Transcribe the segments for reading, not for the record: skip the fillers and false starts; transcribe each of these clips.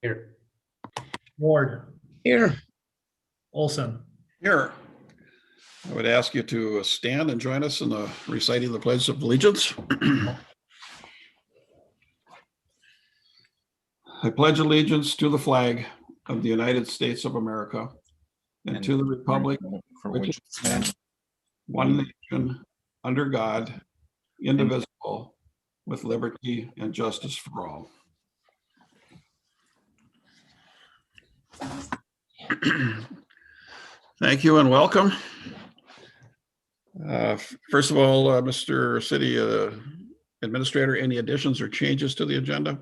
Here. Ward, Here. Olson. Here, I would ask you to stand and join us in the reciting the Pledge of Allegiance. I pledge allegiance to the flag of the United States of America and to the republic for which which it stands, one nation, under God, indivisible, with liberty and justice for all. Thank you and welcome. First of all, Mr. City Administrator, any additions or changes to the agenda?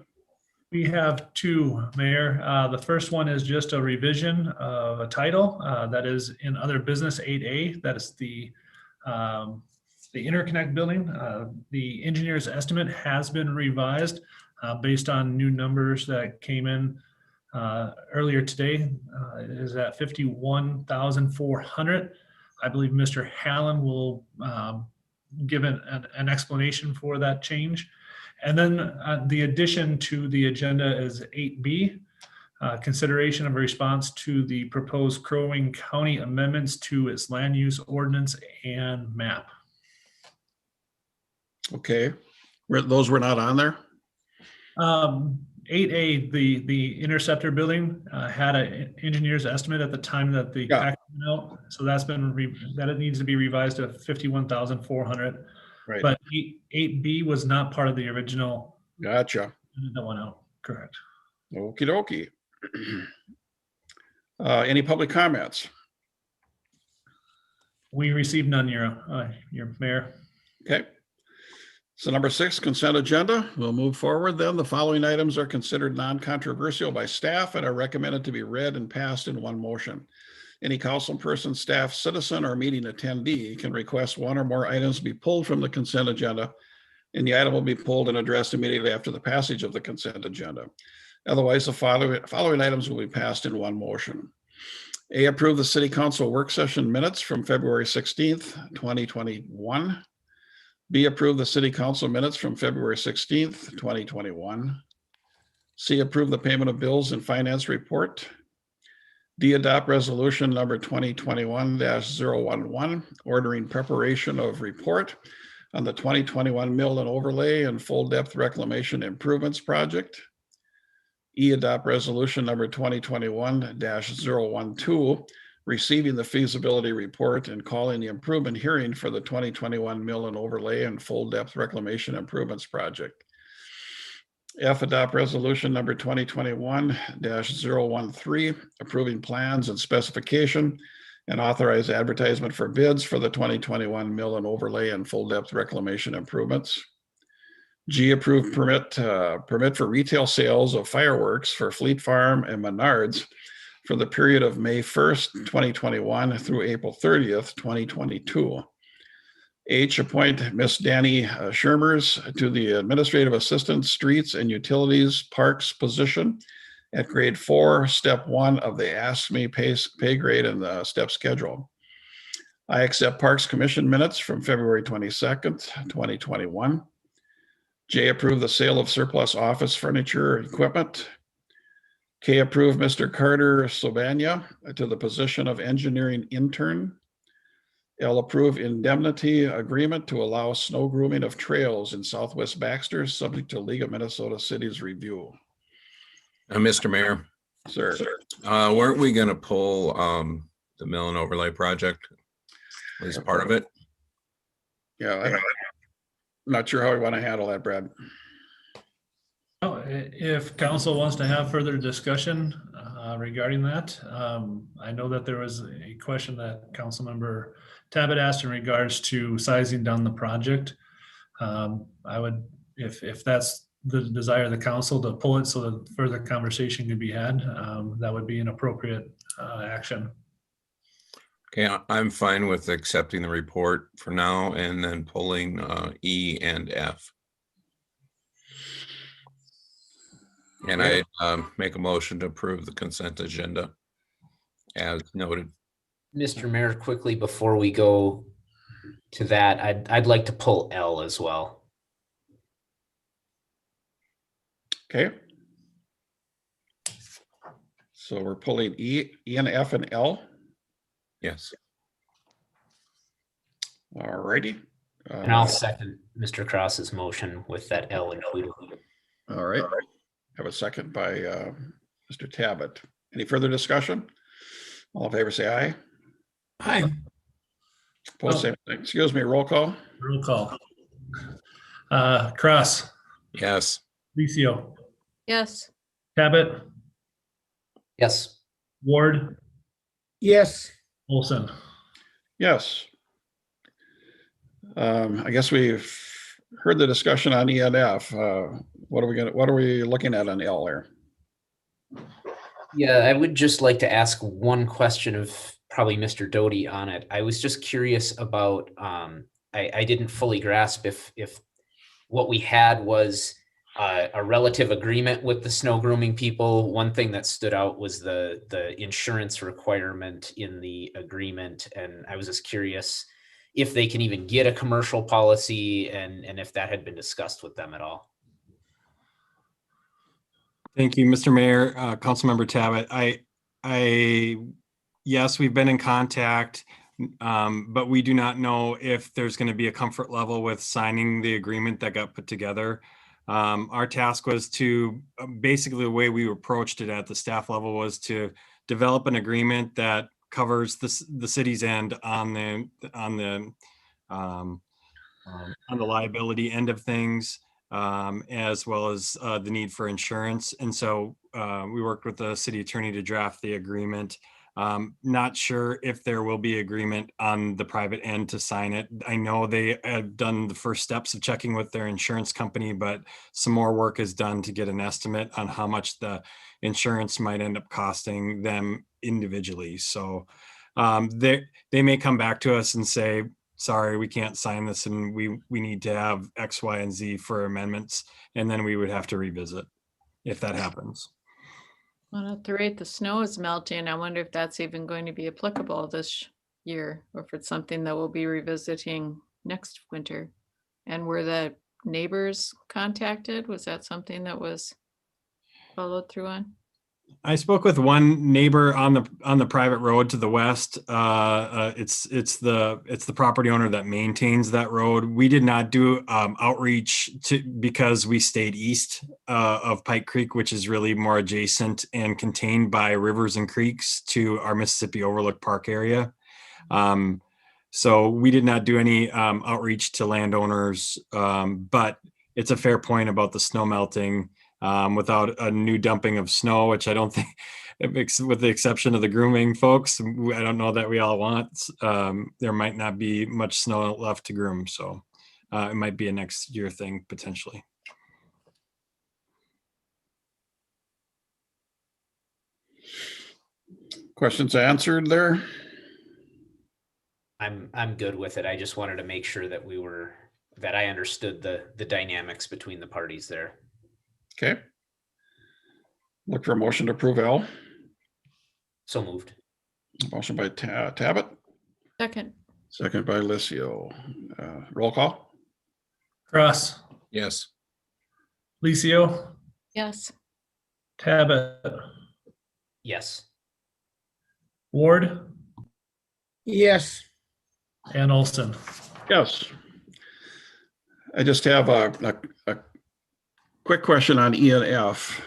We have two, Mayor. The first one is just a revision of a title that is in other business 8A. That is the interconnect building. The engineer's estimate has been revised based on new numbers that came in earlier today. It is at 51,400. I believe Mr. Hallen will give an explanation for that change. And then the addition to the agenda is 8B, consideration of a response to the proposed Crow Wing County amendments to its land use ordinance and map. Okay, those were not on there? 8A, the interceptor building had an engineer's estimate at the time that the packet went out. So that's been, that it needs to be revised to 51,400. Right. But 8B was not part of the original. Gotcha. That went out, correct. Okie dokie. Any public comments? We received none, your Mayor. Okay. So number 6, consent agenda. We'll move forward then. The following items are considered non-controversial by staff and are recommended to be read and passed in one motion. Any council person, staff, citizen, or meeting attendee can request one or more items be pulled from the consent agenda, and the item will be pulled and addressed immediately after the passage of the consent agenda. Otherwise, the following items will be passed in one motion. A, approve the city council work session minutes from February 16th, 2021. B, approve the city council minutes from February 16th, 2021. C, approve the payment of bills and finance report. D, adopt resolution number 2021-011, ordering preparation of report on the 2021 mill and overlay and full depth reclamation improvements project. E, adopt resolution number 2021-012, receiving the feasibility report and calling the improvement hearing for the 2021 mill and overlay and full depth reclamation improvements project. F, adopt resolution number 2021-013, approving plans and specification and authorize advertisement for bids for the 2021 mill and overlay and full depth reclamation improvements. G, approve permit for retail sales of fireworks for Fleet Farm and Menards for the period of May 1st, 2021 through April 30th, 2022. H, appoint Miss Danny Schermers to the Administrative Assistant Streets and Utilities Parks position at grade 4, step 1 of the ASME pay grade and the step schedule. I accept Parks Commission minutes from February 22nd, 2021. J, approve the sale of surplus office furniture equipment. K, approve Mr. Carter Sobania to the position of engineering intern. L, approve indemnity agreement to allow snow grooming of trails in Southwest Baxter, subject to League of Minnesota Cities review. Mr. Mayor, Sir. weren't we going to pull the mill and overlay project as part of it? Yeah, I'm not sure how we want to handle that, Brad. Oh, if council wants to have further discussion regarding that, I know that there was a question that Councilmember Tabbitt asked in regards to sizing down the project. I would, if that's the desire of the council to pull it so that further conversation could be had, that would be an appropriate action. Okay, I'm fine with accepting the report for now and then pulling E and F. And I make a motion to approve the consent agenda as noted. Mr. Mayor, quickly before we go to that, I'd like to pull L as well. Okay. So we're pulling E and F and L. Yes. All righty. And I'll second Mr. Cross's motion with that L included. All right. Have a second by Mr. Tabbitt. Any further discussion? All in favor, say aye. Hi. Opposed, same thing. Excuse me, roll call. Roll call. Cross, Yes. Licio, Yes. Tabit, Yes. Ward, yes, Olson. Yes. I guess we've heard the discussion on E and F. What are we looking at on L there? Yeah, I would just like to ask one question of probably Mr. Doty on it. I was just curious about, I didn't fully grasp if what we had was a relative agreement with the snow grooming people. One thing that stood out was the insurance requirement in the agreement. And I was just curious if they can even get a commercial policy and if that had been discussed with them at all. Thank you, Mr. Mayor, Councilmember Tabbitt. Yes, we've been in contact, but we do not know if there's going to be a comfort level with signing the agreement that got put together. Our task was to, basically the way we approached it at the staff level was to develop an agreement that covers the city's end on the liability end of things, as well as the need for insurance. And so we worked with the city attorney to draft the agreement. Not sure if there will be agreement on the private end to sign it. I know they have done the first steps of checking with their insurance company, but some more work is done to get an estimate on how much the insurance might end up costing them individually. So they may come back to us and say, sorry, we can't sign this and we need to have X, Y, and Z for amendments. And then we would have to revisit if that happens. Well, at the rate the snow is melting, I wonder if that's even going to be applicable this year, or if it's something that we'll be revisiting next winter. And were the neighbors contacted? Was that something that was followed through on? I spoke with one neighbor on the private road to the west. It's the property owner that maintains that road. We did not do outreach because we stayed east of Pike Creek, which is really more adjacent and contained by rivers and creeks to our Mississippi Overlook Park area. So we did not do any outreach to landowners, but it's a fair point about the snow melting. Without a new dumping of snow, which I don't think, with the exception of the grooming folks, I don't know that we all want. There might not be much snow left to groom, so it might be a next year thing potentially. Questions answered there? I'm good with it. I just wanted to make sure that that I understood the dynamics between the parties there. Okay. Look for a motion to approve L. So moved. Motion by Tabbitt, Second. second by Licio. Roll call. Cross, Yes. Licio, Yes. Tabit, Yes. Ward, yes, and Olson. Yes. I just have a quick question on E and F.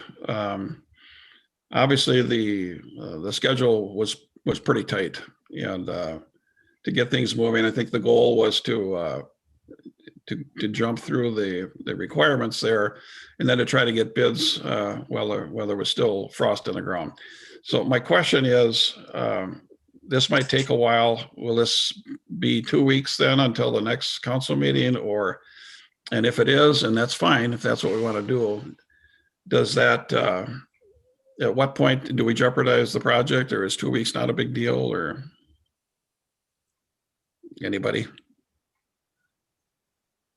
Obviously, the schedule was pretty tight, and to get things moving, I think the goal was to jump through the requirements there, and then to try to get bids while there was still frost in the ground. So my question is, this might take a while. Will this be 2 weeks then until the next council meeting, and if it is, and that's fine, if that's what we want to do, does that, at what point do we jeopardize the project, or is 2 weeks not a big deal, or anybody?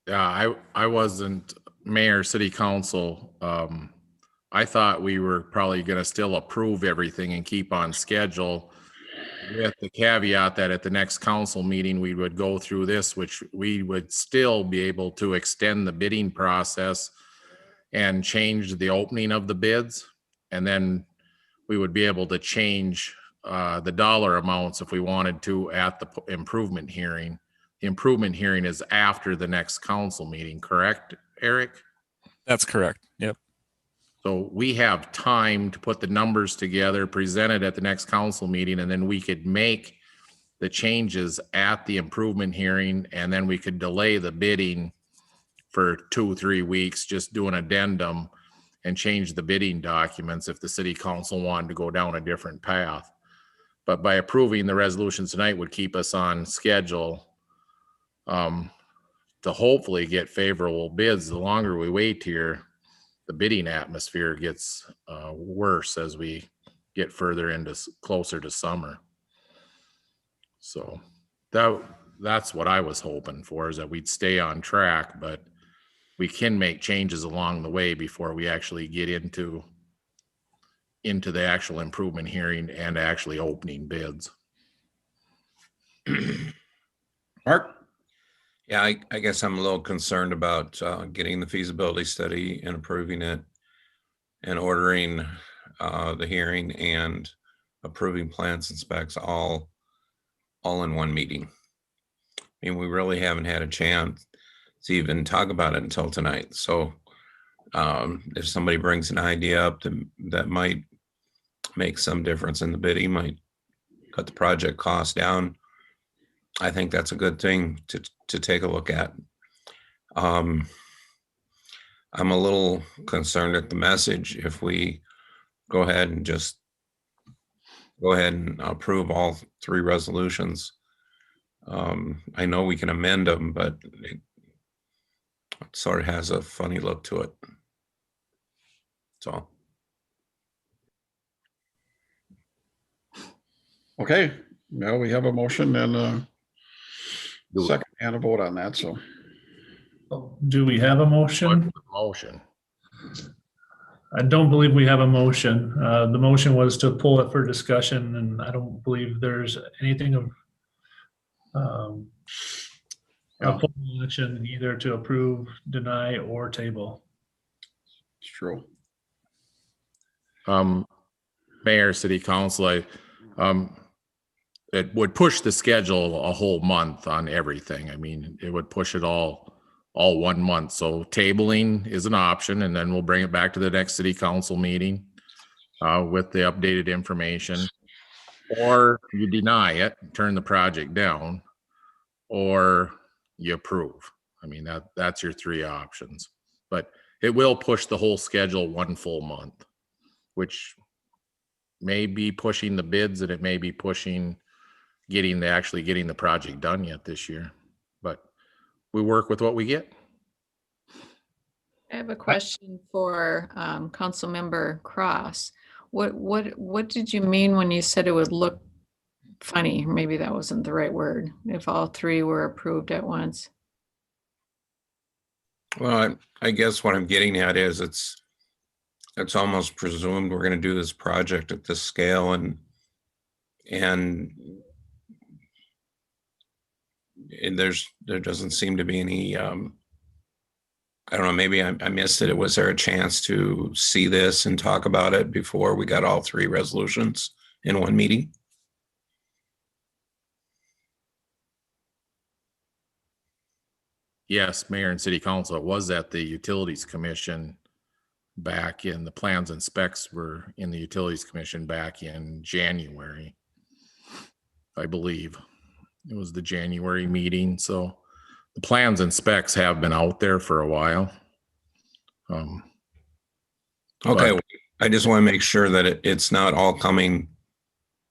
Yeah, I wasn't mayor, city council. I thought we were probably gonna still approve everything and keep on schedule, with the caveat that at the next council meeting, we would go through this, which we would still be able to extend the bidding process and change the opening of the bids. And then we would be able to change the dollar amounts if we wanted to at the improvement hearing. The improvement hearing is after the next council meeting, correct, Eric? That's correct. Yep. So we have time to put the numbers together, present it at the next council meeting, and then we could make the changes at the improvement hearing, and then we could delay the bidding for 2-3 weeks, just do an addendum and change the bidding documents if the city council wanted to go down a different path. But by approving the resolution tonight would keep us on schedule to hopefully get favorable bids. The longer we wait here, the bidding atmosphere gets worse as we get further into closer to summer. So that's what I was hoping for, is that we'd stay on track, but we can make changes along the way before we actually get into the actual improvement hearing and actually opening bids. Mark? Yeah, I guess I'm a little concerned about getting the feasibility study and approving it and ordering the hearing and approving plans and specs all in one meeting. I mean, we really haven't had a chance to even talk about it until tonight. So if somebody brings an idea up that might make some difference in the bidding, might cut the project cost down, I think that's a good thing to take a look at. I'm a little concerned at the message. If we go ahead and approve all 3 resolutions, I know we can amend them, but it sort of has a funny look to it. So. Okay, now we have a motion and a second and a vote on that, so. Do we have a motion? Motion. I don't believe we have a motion. The motion was to pull it for discussion, and I don't believe there's anything of a full action either to approve, deny, or table. It's true. Mayor, City Council, it would push the schedule a whole month on everything. I mean, it would push it all 1 month. So tabling is an option, and then we'll bring it back to the next city council meeting with the updated information. Or you deny it, turn the project down, or you approve. I mean, that's your 3 options. But it will push the whole schedule 1 full month, which may be pushing the bids, and it may be pushing getting the project done yet this year. But we work with what we get. I have a question for Councilmember Cross. What did you mean when you said it would look funny? Maybe that wasn't the right word. If all 3 were approved at once. Well, I guess what I'm getting at is it's almost presumed we're going to do this project at this scale, and there doesn't seem to be any, I don't know, maybe I missed it. Was there a chance to see this and talk about it before we got all 3 resolutions in one meeting? Yes, Mayor and City Council, it was at the Utilities Commission back in, the plans and specs were in the Utilities Commission back in January, I believe. It was the January meeting, so the plans and specs have been out there for a while. Okay, I just want to make sure that it's not all coming.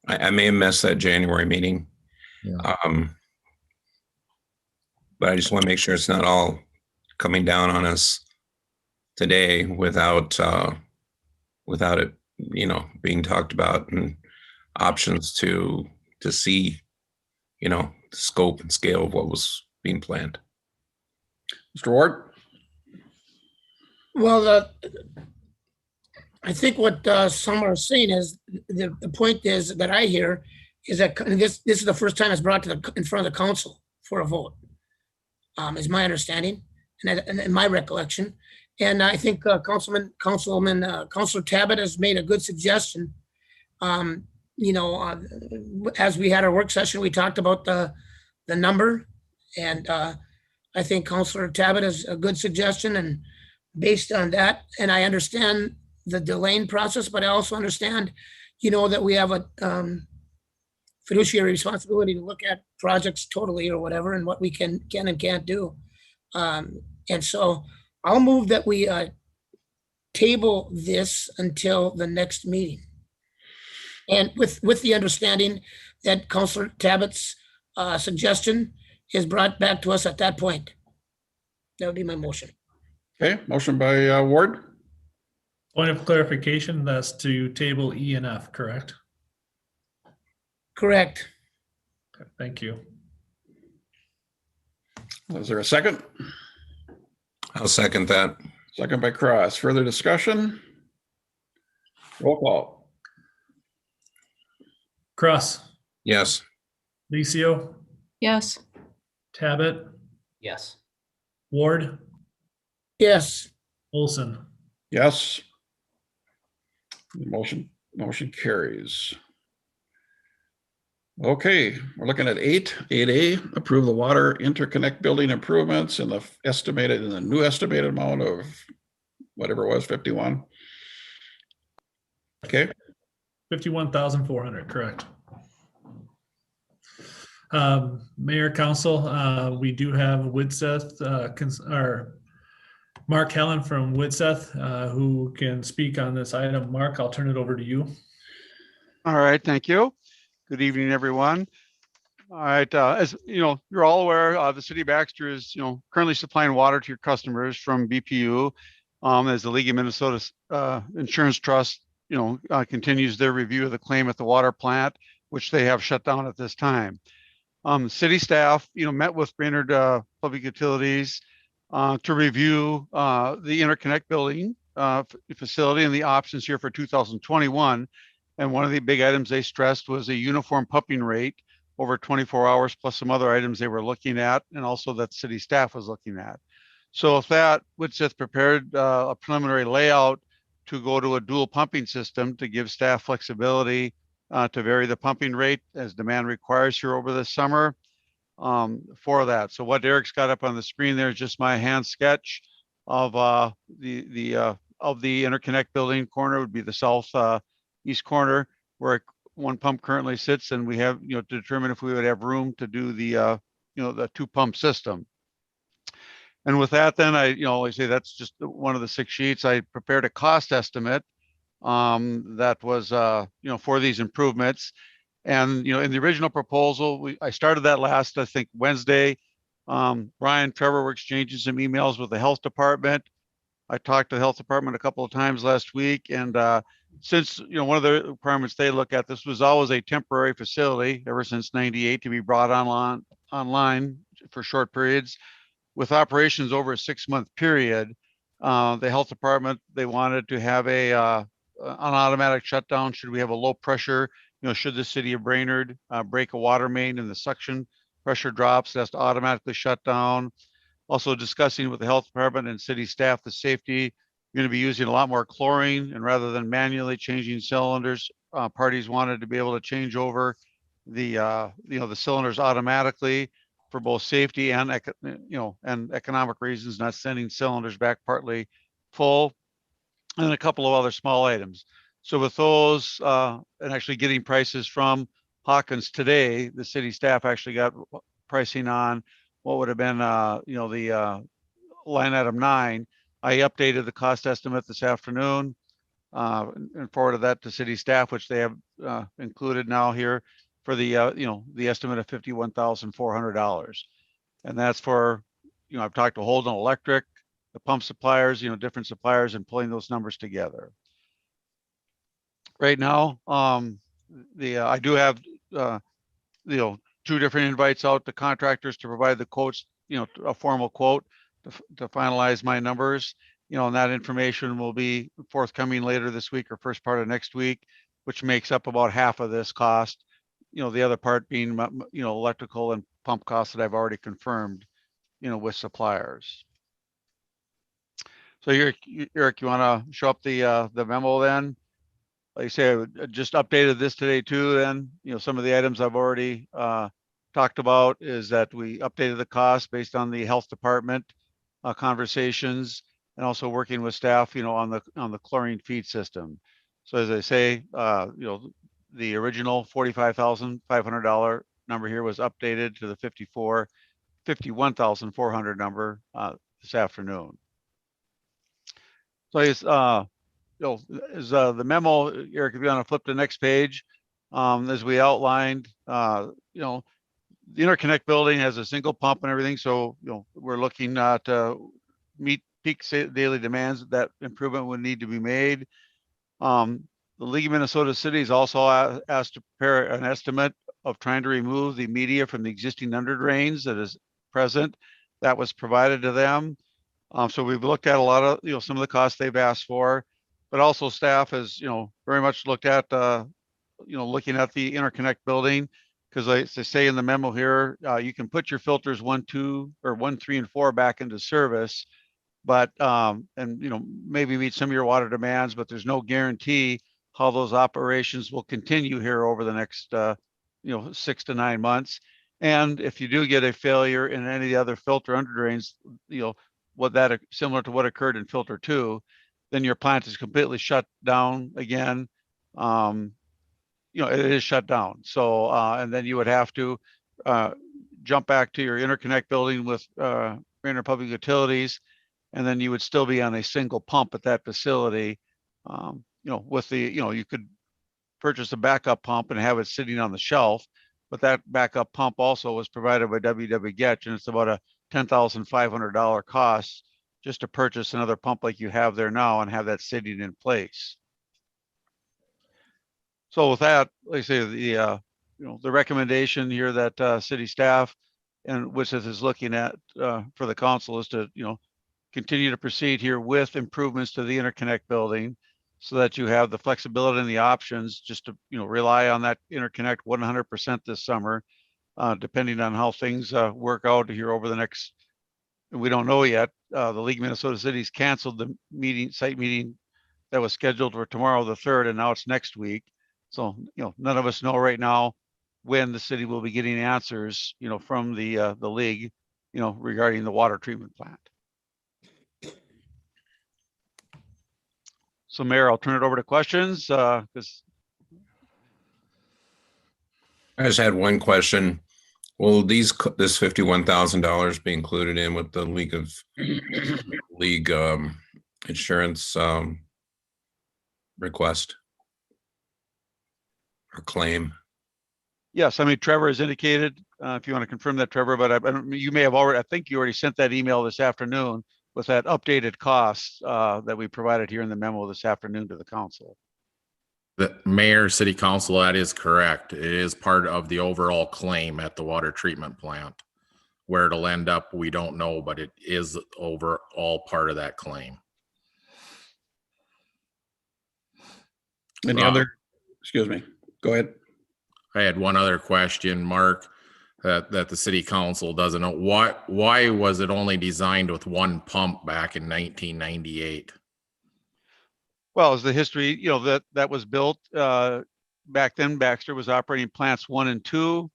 I may have missed that January meeting. Yeah. But I just want to make sure it's not all coming down on us today without it, being talked about, and options to see, the scope and scale of what was being planned. Mr. Ward? Well, I think what some are saying is, the point is that I hear is that this is the first time it's brought to in front of the council for a vote, is my understanding and my recollection. And I think Councilor Tabbitt has made a good suggestion You know, as we had our work session, we talked about the number, and I think Councillor Tabbitt is a good suggestion, and based on that, and I understand the delaying process, but I also understand, you know, that we have a fiduciary responsibility to look at projects totally or whatever, and what we can and can't do. And so I'll move that we table this until the next meeting. And with the understanding that Councillor Tabbitt's suggestion is brought back to us at that point. That would be my motion. Okay, motion by Ward, Point of clarification, that's to table E and F, correct? Correct. Okay, thank you. is there a second? I'll second that. Second by Cross. Further discussion? Roll call. Cross, Yes. Licio, Yes, Tabbitt, Yes. Ward, Yes. Olson. Yes. Motion carries. Okay, we're looking at 8A, approve the water interconnect building improvements in the new estimated amount of whatever it was, 51. Okay, 51,400, correct. Mayor, Council, we do have Widseth, or Mark Helen from Widseth, who can speak on this item. Mark, I'll turn it over to you. All right, thank you. Good evening, everyone. All right, as you know, you're all aware, the city of Baxter is, you know, currently supplying water to your customers from BPU, as the League of Minnesota Insurance Trust, you know, continues their review of the claim at the water plant, which they have shut down at this time. City staff, you know, met with Brainerd Public Utilities to review the interconnect building facility and the options here for 2021. And one of the big items they stressed was a uniform pumping rate over 24 hours, plus some other items they were looking at, and also that city staff was looking at. So with that, Widseth prepared a preliminary layout to go to a dual pumping system to give staff flexibility to vary the pumping rate as demand requires here over the summer for that. So what Eric's got up on the screen there is just my hand sketch of the interconnect building corner would be the south east corner where one pump currently sits, and we have, you know, to determine if we would have room to do the you know, the 2-pump system. And with that, then I, you know, always say that's just one of the 6 sheets. I prepared a cost estimate that was you know, for these improvements. And, you know, in the original proposal, I started that last, I think, Wednesday. Brian Trevor were exchanging some emails with the health department. I talked to the health department a couple of times last week, and since, you know, one of the requirements they look at, this was always a temporary facility ever since '98 to be brought online for short periods with operations over a 6-month period. The health department, they wanted to have an automatic shutdown should we have a low pressure, you know, should the city of Brainerd break a water main and the suction pressure drops, that's to automatically shut down. Also discussing with the health department and city staff the safety. You're going to be using a lot more chlorine, and rather than manually changing cylinders, parties wanted to be able to change over the you know, the cylinders automatically for both safety and you know, and economic reasons, not sending cylinders back partly full, and a couple of other small items. So with those and actually getting prices from Hawkins today, the city staff actually got pricing on what would have been you know, the line item 9. I updated the cost estimate this afternoon and forwarded that to city staff, which they have included now here for the you know, the estimate of $51,400. And that's for, you know, I've talked to Holden Electric, the pump suppliers, you know, different suppliers, and pulling those numbers together. Right now, I do have you know, 2 different invites out to contractors to provide the quotes, you know, a formal quote to finalize my numbers, you know, and that information will be forthcoming later this week or first part of next week, which makes up about half of this cost. You know, the other part being, you know, electrical and pump costs that I've already confirmed, you know, with suppliers. So Eric, you want to show up the memo then? like I say, I just updated this today too. Then, some of the items I've already talked about is that we updated the cost based on the health department conversations, and also working with staff, on the chlorine feed system. So as I say, the original $45,500 number here was updated to the $51,400 number this afternoon. So it's the memo, Eric, if you want to flip to the next page, as we outlined, the interconnect building has a single pump and everything. So, we're looking to meet peak daily demands. That improvement would need to be made. The League of Minnesota Cities also asked to prepare an estimate of trying to remove the media from the existing under drains that is present. That was provided to them. So we've looked at a lot of, some of the costs they've asked for, but also staff has, very much looked at, looking at the interconnect building, because they say in the memo here, you can put your filters 1, 2, or 1, 3, and 4 back into service, but, maybe meet some of your water demands, but there's no guarantee how those operations will continue here over the next, 6 to 9 months. And if you do get a failure in any of the other filter under drains, similar to what occurred in filter 2, then your plant is completely shut down again. It is shut down. So, and then you would have to jump back to your interconnect building with Rainier Public Utilities, and then you would still be on a single pump at that facility. With the, you could purchase a backup pump and have it sitting on the shelf, but that backup pump also was provided by W.W. Getch, and it's about a $10,500 cost just to purchase another pump like you have there now and have that sitting in place. So with that, like I say, the recommendation here that city staff and which is looking at for the council is to continue to proceed here with improvements to the interconnect building, so that you have the flexibility and the options just to rely on that interconnect 100% this summer, depending on how things work out here over the next. We don't know yet. The League of Minnesota Cities canceled the site meeting that was scheduled for tomorrow, the 3rd, and now it's next week. So none of us know right now when the city will be getting answers from the league regarding the water treatment plant. So Mayor, I'll turn it over to questions because I just had one question. Will this $51,000 be included in with the league insurance request or claim? Yes, I mean, Trevor has indicated, if you want to confirm that, Trevor, but you may have already, I think you already sent that email this afternoon with that updated cost that we provided here in the memo this afternoon to the council. The mayor, city council, that is correct. It is part of the overall claim at the water treatment plant. Where it'll end up, we don't know, but it is overall part of that claim. Any other, excuse me, go ahead. I had one other question, Mark, that the city council doesn't know. Why was it only designed with one pump back in 1998? Well, as the history, that was built back then, Baxter was operating plants 1 and 2,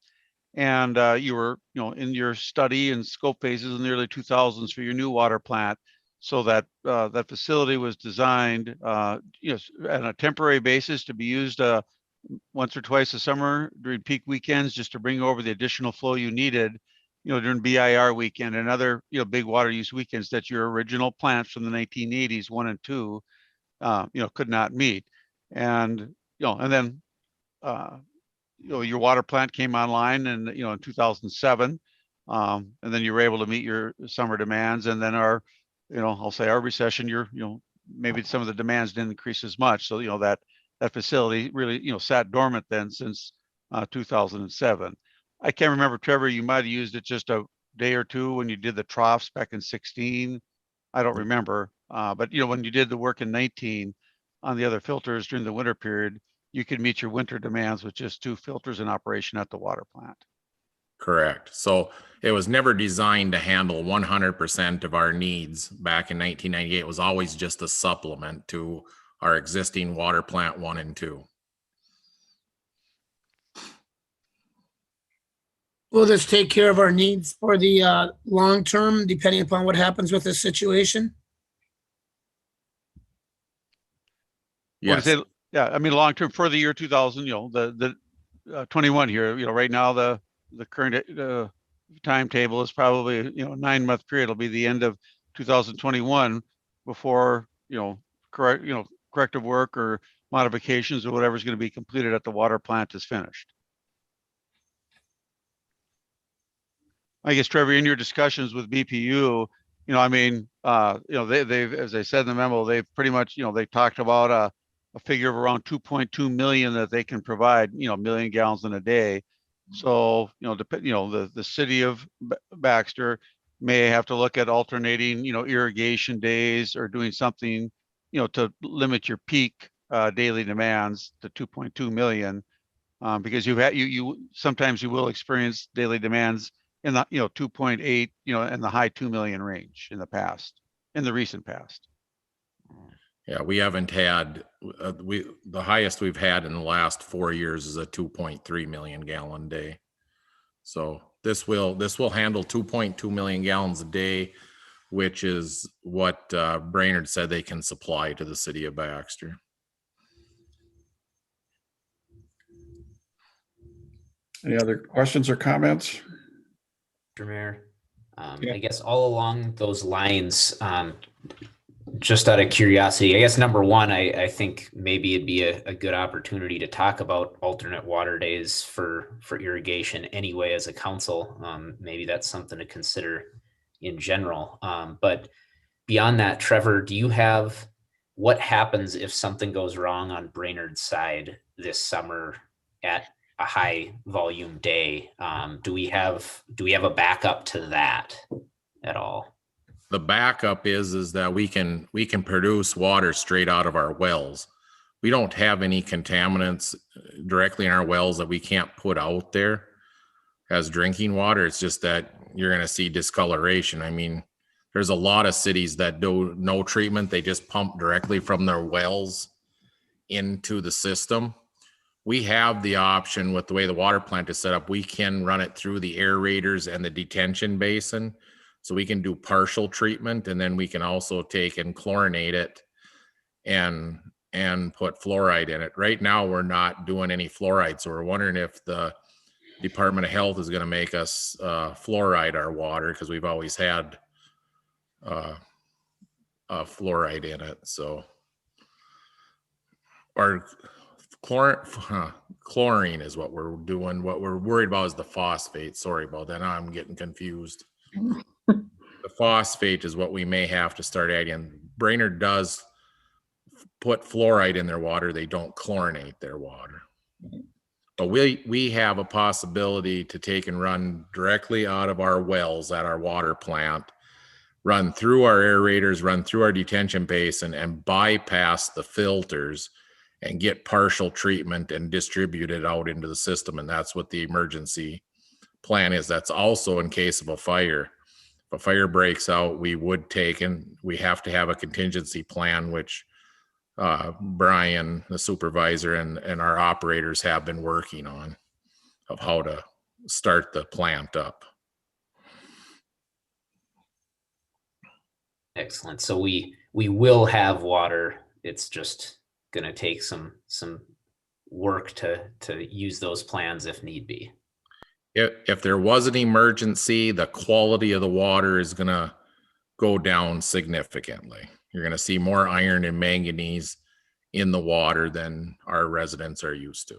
and you were, in your study and scope phases in the early 2000s for your new water plant. So that that facility was designed, on a temporary basis to be used once or twice a summer during peak weekends, just to bring over the additional flow you needed, during BIR weekend and other, big water use weekends that your original plants from the 1980s, 1 and 2, could not meet. And, and then, your water plant came online and, in 2007, and then you were able to meet your summer demands. And then our, I'll say our recession, maybe some of the demands didn't increase as much. So, that facility really, sat dormant then since 2007. I can't remember, Trevor, you might've used it just a day or two when you did the troughs back in 16. I don't remember. But when you did the work in 19 on the other filters during the winter period, you could meet your winter demands with just 2 filters in operation at the water plant. Correct. So it was never designed to handle 100% of our needs back in 1998. It was always just a supplement to our existing water plant 1 and 2. Will this take care of our needs for the long term, depending upon what happens with this situation? Well, to Yes, say, yeah, I mean, long term for the year 2000, the 21 here, right now, the current timetable is probably, 9-month period. It'll be the end of 2021 before, corrective work or modifications or whatever's going to be completed at the water plant is finished. I guess, Trevor, in your discussions with BPU, they've, as I said in the memo, they've pretty much, they talked about a figure of around 2.2 million that they can provide, million gallons in a day. So, the city of Baxter may have to look at alternating, irrigation days or doing something, to limit your peak daily demands to 2.2 million. Because sometimes you will experience daily demands in the 2.8 in the high 2 million range in the recent past. yeah, we haven't had, the highest we've had in the last 4 years is a 2.3 million gallon day. So this will handle 2.2 million gallons a day, which is what Brainerd said they can supply to the city of Baxter. Any other questions or comments? Mr. Mayor. Yeah. I guess all along those lines, just out of curiosity, I guess number one, I think maybe it'd be a good opportunity to talk about alternate water days for irrigation anyway as a council. Maybe that's something to consider in general. But beyond that, Trevor, do you have, what happens if something goes wrong on Brainerd's side this summer at a high volume day? Do we have a backup to that at all? The backup is that we can produce water straight out of our wells. We don't have any contaminants directly in our wells that we can't put out there as drinking water. It's just that you're going to see discoloration. I mean, there's a lot of cities that do no treatment. They just pump directly from their wells into the system. We have the option with the way the water plant is set up. We can run it through the aerators and the detention basin. So we can do partial treatment, and then we can also take and chlorinate it and put fluoride in it. Right now, we're not doing any fluoride. So we're wondering if the Department of Health is going to make us fluoride our water, because we've always had fluoride in it. So, or chlorine is what we're doing. What we're worried about is the phosphate. Sorry about that. Now I'm getting confused. The phosphate is what we may have to start adding. Brainerd does put fluoride in their water. They don't chlorinate their water. But we have a possibility to take and run directly out of our wells at our water plant, run through our aerators, run through our detention basin, and bypass the filters and get partial treatment and distribute it out into the system. And that's what the emergency plan is. That's also in case of a fire. If a fire breaks out, we have to have a contingency plan, which Brian, the supervisor, and our operators have been working on, of how to start the plant up. Excellent. So we will have water. It's just going to take some work to use those plans if need be. If there was an emergency, the quality of the water is going to go down significantly. You're going to see more iron and manganese in the water than our residents are used to.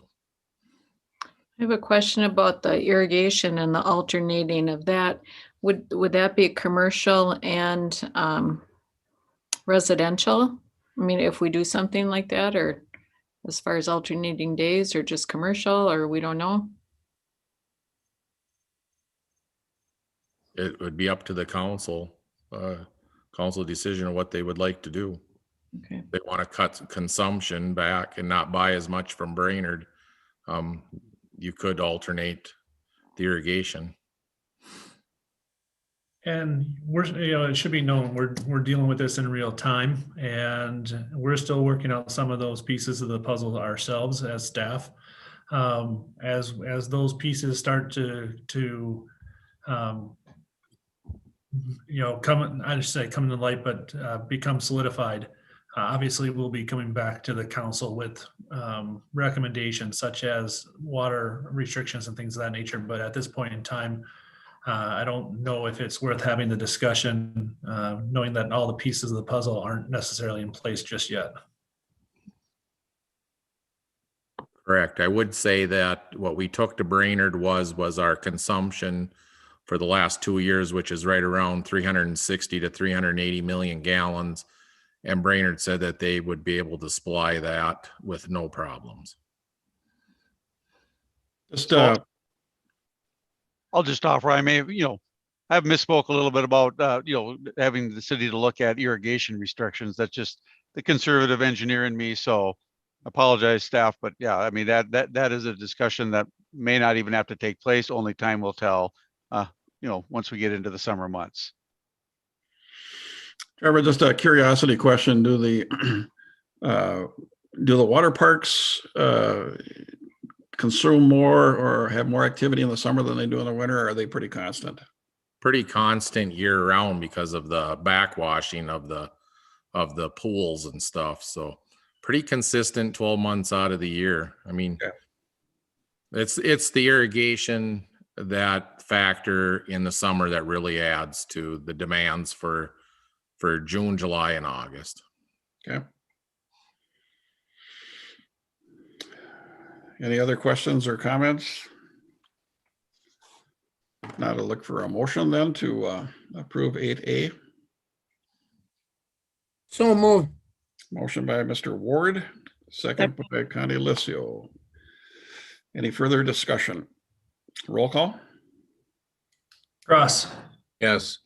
I have a question about the irrigation and the alternating of that. Would that be commercial and residential? I mean, if we do something like that, or as far as alternating days, or just commercial, or we don't know? It would be up to the council decision on what they would like to do. Okay. They want to cut consumption back and not buy as much from Brainerd. You could alternate the irrigation. And we're, it should be known, we're dealing with this in real time, and we're still working out some of those pieces of the puzzle ourselves as staff. As those pieces start to come, I just say come to light, but become solidified. Obviously, we'll be coming back to the council with recommendations such as water restrictions and things of that nature. But at this point in time, I don't know if it's worth having the discussion, knowing that all the pieces of the puzzle aren't necessarily in place just yet. Correct. I would say that what we took to Brainerd was our consumption for the last 2 years, which is right around 360 to 380 million gallons. And Brainerd said that they would be able to supply that with no problems. Just, I'll just offer, I may, I've misspoke a little bit about, having the city to look at irrigation restrictions. That's just the conservative engineer in me. So apologize, staff, but yeah, I mean, that is a discussion that may not even have to take place. Only time will tell, once we get into the summer months. Trevor, just a curiosity question. Do the water parks consume more or have more activity in the summer than they do in the winter, or are they pretty constant? Pretty constant year round because of the backwashing of the pools and stuff. So pretty consistent 12 months out of the year. I mean, it's the irrigation, that factor in the summer that really adds to the demands for June, July, and August. Okay. Any other questions or comments? Now to look for a motion then to approve 8A. So moved. Motion by Mr. Ward, second by Connie Licio. Any further discussion? Roll call? Cross, Yes.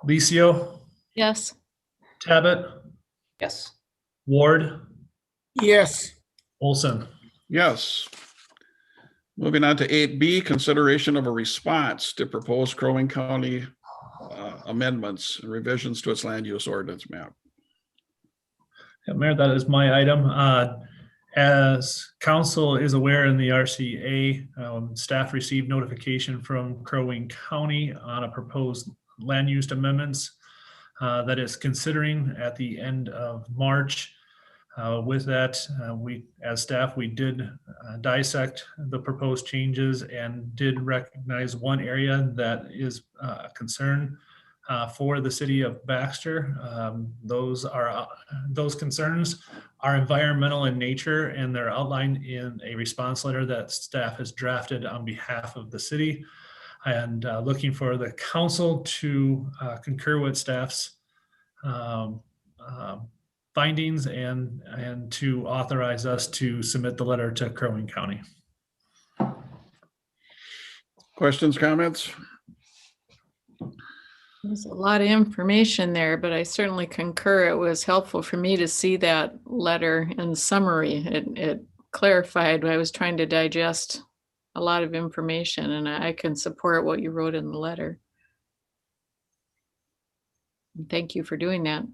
Licio, Yes. Tabit, Yes. Ward, Yes. Olson. Yes. Moving on to 8B, consideration of a response to proposed Crow Wing County amendments and revisions to its land use ordinance map. Yeah, Mayor, that is my item. As council is aware in the RCA, staff received notification from Crow Wing County on a proposed land use amendments that is considering at the end of March. With that, we, as staff, we did dissect the proposed changes and did recognize one area that is a concern for the city of Baxter. Those concerns are environmental in nature, and they're outlined in a response letter that staff has drafted on behalf of the city, and looking for the council to concur with staff's findings and to authorize us to submit the letter to Crow Wing County. Questions, comments? There's a lot of information there, but I certainly concur. It was helpful for me to see that letter in summary. It clarified. I was trying to digest a lot of information, and I can support what you wrote in the letter. Thank you for doing that.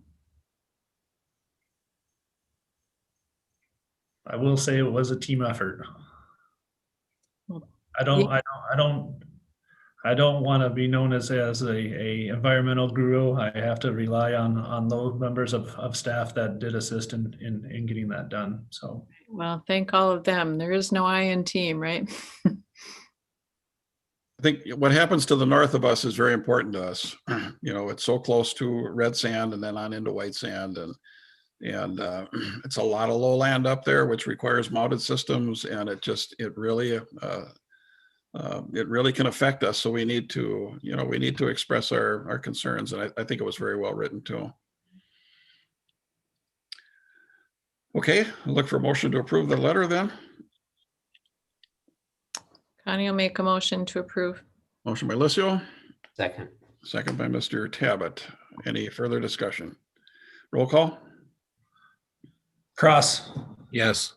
I will say it was a team effort. I don't want to be known as a environmental guru. I have to rely on those members of staff that did assist in getting that done. So, Well, thank all of them. There is no I in team, right? I think what happens to the north of us is very important to us. It's so close to red sand and then on into white sand, and it's a lot of lowland up there, which requires mounted systems, and it really can affect us. So we need to express our concerns, and I think it was very well written too. Okay, I'll look for a motion to approve the letter then. Connie will make a motion to approve. Motion by Licio, Second. second by Mr. Tabit. Any further discussion? Roll call? Cross, Yes.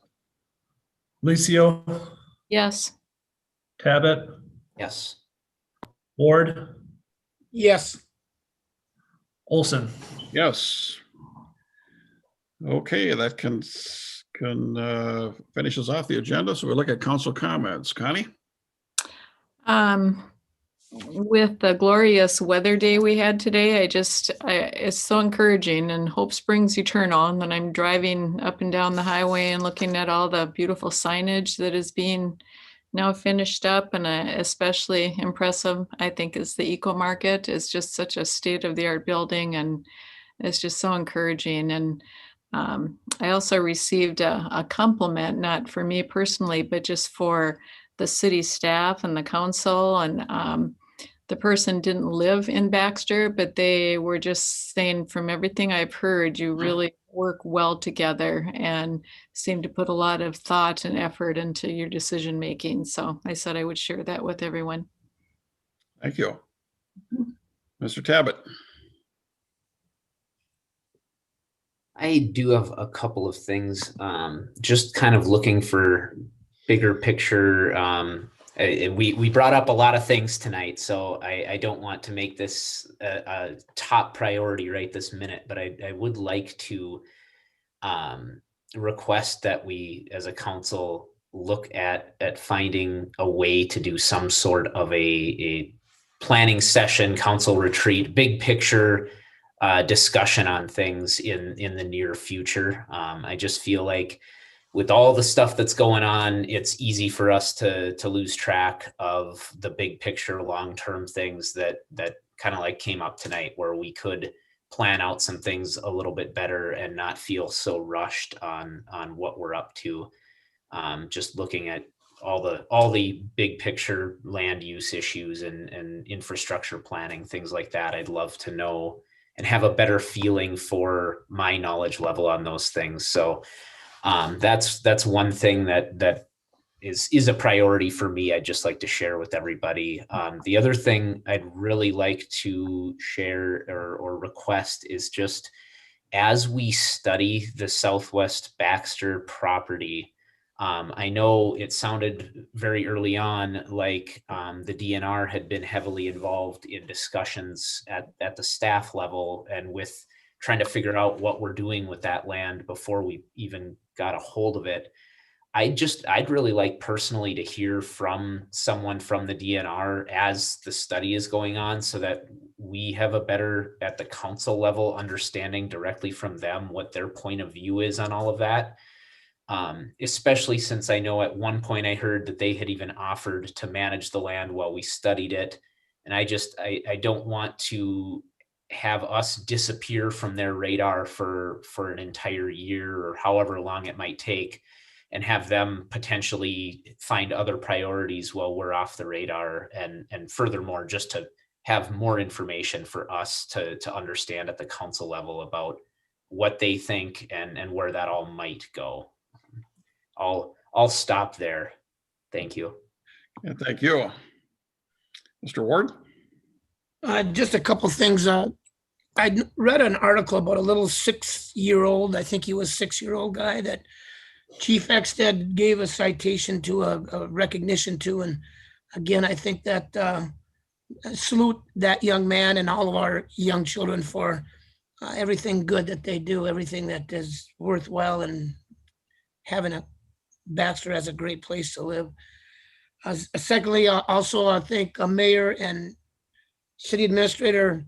Licio, Yes. Tabit, Yes. Ward, Yes. Olson. Yes. Okay, that can finishes off the agenda. So we look at council comments. Connie? With the glorious weather day we had today, it's so encouraging and hope springs eternal. And then I'm driving up and down the highway and looking at all the beautiful signage that is being now finished up, and especially impressive, I think, is the Eco Market. It's just such a state-of-the-art building, and it's just so encouraging. And I also received a compliment, not for me personally, but just for the city staff and the council. And the person didn't live in Baxter, but they were just saying, from everything I've heard, you really work well together and seem to put a lot of thought and effort into your decision making. So I said I would share that with everyone. Thank you. Mr. Tabbitt? I do have a couple of things, just kind of looking for bigger picture. We brought up a lot of things tonight, so I don't want to make this a top priority right this minute, but I would like to request that we as a council look at finding a way to do some sort of a planning session, council retreat, big picture discussion on things in the near future. I just feel like with all the stuff that's going on, it's easy for us to lose track of the big picture, long-term things that kind of like came up tonight, where we could plan out some things a little bit better and not feel so rushed on what we're up to. Just looking at all the big picture land use issues and infrastructure planning, things like that. I'd love to know and have a better feeling for my knowledge level on those things. So that's one thing that is a priority for me. I'd just like to share with everybody. The other thing I'd really like to share or request is just, as we study the Southwest Baxter property, I know it sounded very early on like the DNR had been heavily involved in discussions at the staff level and with trying to figure out what we're doing with that land before we even got a hold of it. I'd really like personally to hear from someone from the DNR as the study is going on, so that we have a better, at the council level, understanding directly from them what their point of view is on all of that. Especially since I know at one point I heard that they had even offered to manage the land while we studied it. And I don't want to have us disappear from their radar for an entire year or however long it might take, and have them potentially find other priorities while we're off the radar. And furthermore, just to have more information for us to understand at the council level about what they think and where that all might go. I'll stop there. Thank you. Yeah, thank you. Mr. Ward? Just a couple things. I read an article about a little 6-year-old, I think he was 6-year-old guy, that Chief Exted gave a citation to, a recognition to. And again, I think that salute that young man and all of our young children for everything good that they do, everything that is worthwhile, and having a Baxter as a great place to live. Secondly, also I thank Mayor and City Administrator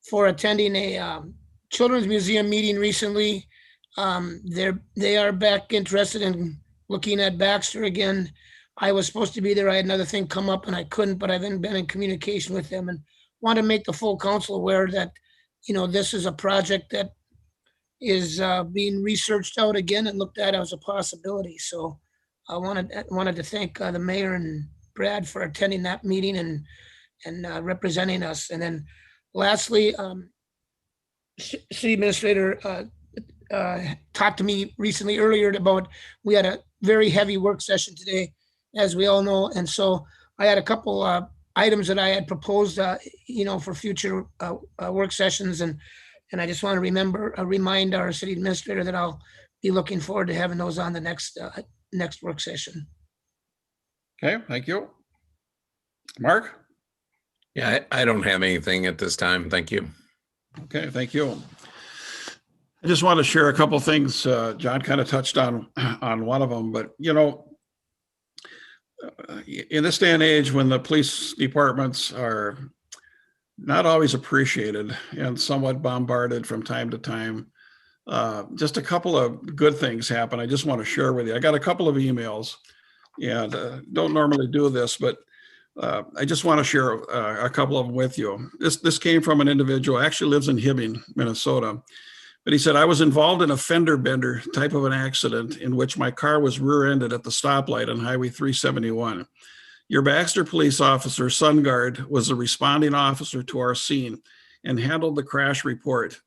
for attending a Children's Museum meeting recently. They are back interested in looking at Baxter again. I was supposed to be there. I had another thing come up and I couldn't, but I've been in communication with them and want to make the full council aware that, this is a project that is being researched out again and looked at as a possibility. So I wanted to thank the mayor and Brad for attending that meeting and representing us. And then lastly, City Administrator talked to me recently earlier about, we had a very heavy work session today, as we all know. And so I had a couple items that I had proposed, for future work sessions. And I just want to remind our City Administrator that I'll be looking forward to having those on the next work session. Okay, thank you. Mark? Yeah, I don't have anything at this time. Thank you. Okay, thank you. I just want to share a couple things. John kind of touched on one of them, but in this day and age when the police departments are not always appreciated and somewhat bombarded from time to time, just a couple of good things happen. I just want to share with you. I got a couple of emails and don't normally do this, but I just want to share a couple of them with you. This came from an individual, actually lives in Hibbing, Minnesota. But he said, I was involved in a fender bender type of an accident in which my car was rear-ended at the stoplight on Highway 371. Your Baxter police officer, SunGuard, was the responding officer to our scene and handled the crash report.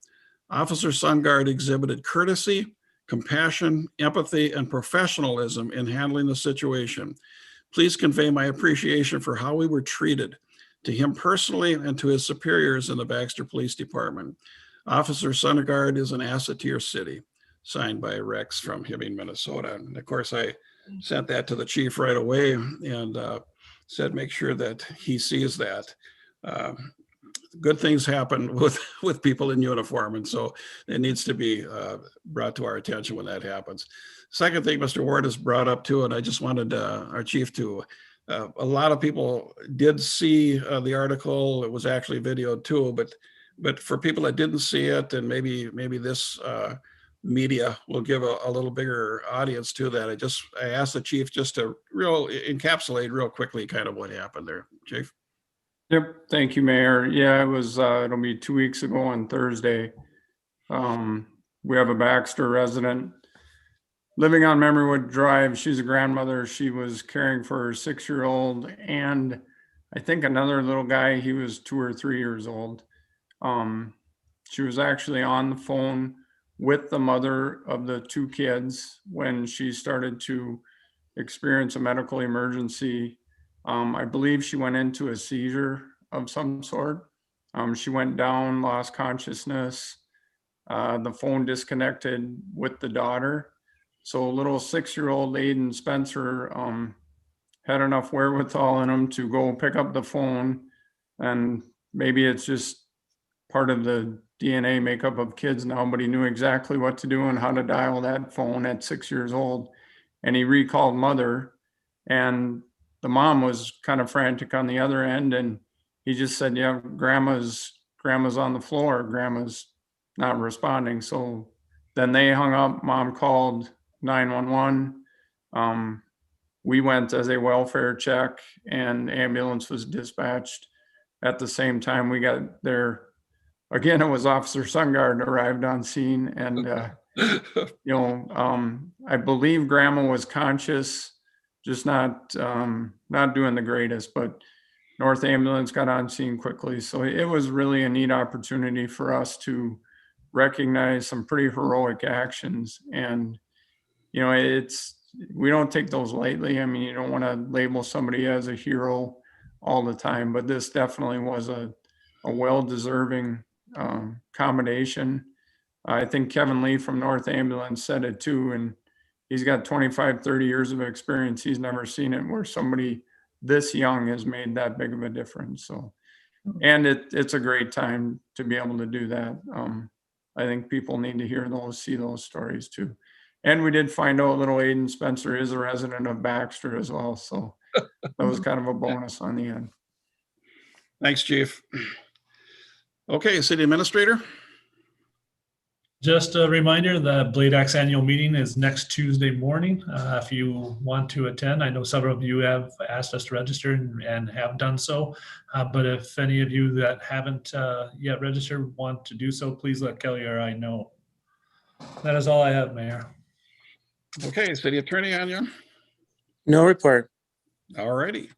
Officer SunGuard exhibited courtesy, compassion, empathy, and professionalism in handling the situation. Please convey my appreciation for how we were treated to him personally and to his superiors in the Baxter Police Department. Officer SunGuard is an asset to your city. Signed by Rex from Hibbing, Minnesota. And of course, I sent that to the chief right away and said, make sure that he sees that. Good things happen with people in uniform. And so it needs to be brought to our attention when that happens. Second thing Mr. Ward has brought up too, and I just wanted our chief to, a lot of people did see the article. It was actually videoed too, but for people that didn't see it, and maybe this media will give a little bigger audience to that. I asked the chief just to encapsulate real quickly kind of what happened there. Chief? Yep. Thank you, Mayor. Yeah, it was, it'll be 2 weeks ago on Thursday. We have a Baxter resident living on Memorywood Drive. She's a grandmother. She was caring for her 6-year-old and I think another little guy, he was 2 or 3 years old. She was actually on the phone with the mother of the 2 kids when she started to experience a medical emergency. I believe she went into a seizure of some sort. She went down, lost consciousness. The phone disconnected with the daughter. So little 6-year-old Aiden Spencer had enough wherewithal in him to go pick up the phone. And maybe it's just part of the DNA makeup of kids now, but he knew exactly what to do and how to dial that phone at 6 years old. And he recalled mother, and the mom was kind of frantic on the other end. And he just said, yeah, grandma's on the floor. Grandma's not responding. So then they hung up. Mom called 911. We went as a welfare check and ambulance was dispatched. At the same time we got there, again, it was Officer SunGuard arrived on scene, and I believe grandma was conscious, just not doing the greatest, but North Ambulance got on scene quickly. So it was really a neat opportunity for us to recognize some pretty heroic actions. And, we don't take those lightly. I mean, you don't want to label somebody as a hero all the time, but this definitely was a well-deserving combination. I think Kevin Lee from North Ambulance said it too, and he's got 25, 30 years of experience. He's never seen it where somebody this young has made that big of a difference. So, and it's a great time to be able to do that. I think people need to see those stories too. And we did find out little Aiden Spencer is a resident of Baxter as well. So that was kind of a bonus on the end. Thanks, Chief. Okay, City Administrator. Just a reminder, the Blade Axe annual meeting is next Tuesday morning. If you want to attend, I know several of you have asked us to register and have done so. But if any of you that haven't yet registered want to do so, please let Kelly or I know. That is all I have, Mayor. Okay, City Attorney Anya. No report. All righty.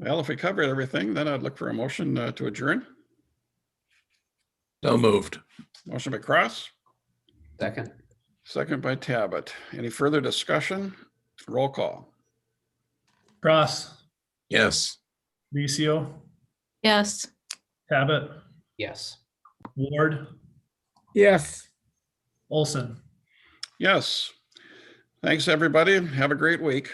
Well, if we covered everything, then I'd look for a motion to adjourn. So moved. Motion by Cross. Second. Second by Tabbitt. Any further discussion? Roll call. Cross, Yes. Licio, Yes. Tabbitt, Yes. Ward, Yes. Olson. Yes. Thanks, everybody. Have a great week.